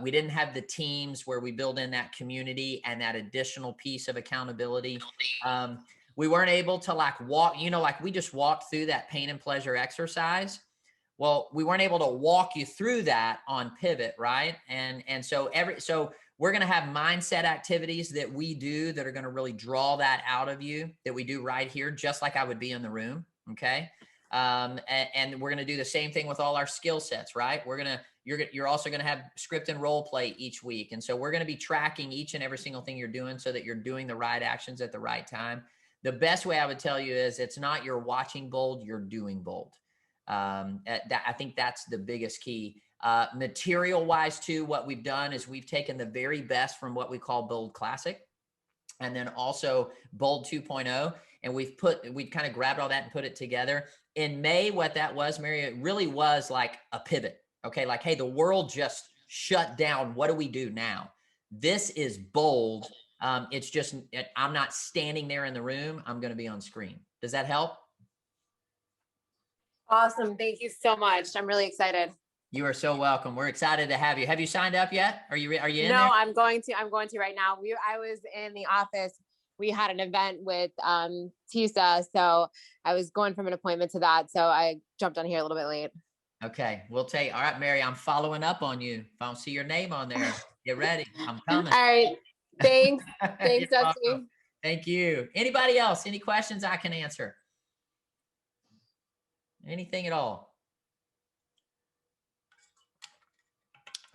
We didn't have the teams where we build in that community and that additional piece of accountability. We weren't able to like walk, like we just walked through that pain and pleasure exercise. Well, we weren't able to walk you through that on Pivot, right? And so we're going to have mindset activities that we do that are going to really draw that out of you, that we do right here, just like I would be in the room. Okay. And we're going to do the same thing with all our skill sets, right? You're also going to have script and role play each week. And so we're going to be tracking each and every single thing you're doing so that you're doing the right actions at the right time. The best way I would tell you is it's not you're watching bold, you're doing bold. I think that's the biggest key. Material wise too, what we've done is we've taken the very best from what we call Bold Classic and then also Bold 2.0. And we've kind of grabbed all that and put it together. In May, what that was, Mary, it really was like a pivot. Okay. Like, hey, the world just shut down. What do we do now? This is bold. It's just, I'm not standing there in the room. I'm going to be on screen. Does that help? Awesome. Thank you so much. I'm really excited. You are so welcome. We're excited to have you. Have you signed up yet? Are you in there? No, I'm going to right now. I was in the office. We had an event with TISA. So I was going from an appointment to that. So I jumped on here a little bit late. Okay. All right, Mary, I'm following up on you. If I don't see your name on there, get ready. I'm coming. All right. Thanks. Thanks, Dusty. Thank you. Anybody else? Any questions I can answer? Anything at all?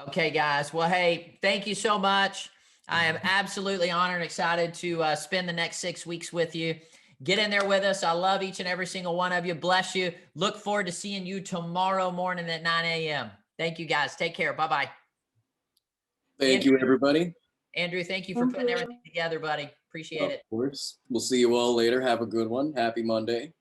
Okay, guys. Well, hey, thank you so much. I am absolutely honored and excited to spend the next 6 weeks with you. Get in there with us. I love each and every single one of you. Bless you. Look forward to seeing you tomorrow morning at 9 a.m. Thank you, guys. Take care. Bye-bye. Thank you, everybody. Andrew, thank you for putting everything together, buddy. Appreciate it. Of course. We'll see you all later. Have a good one. Happy Monday.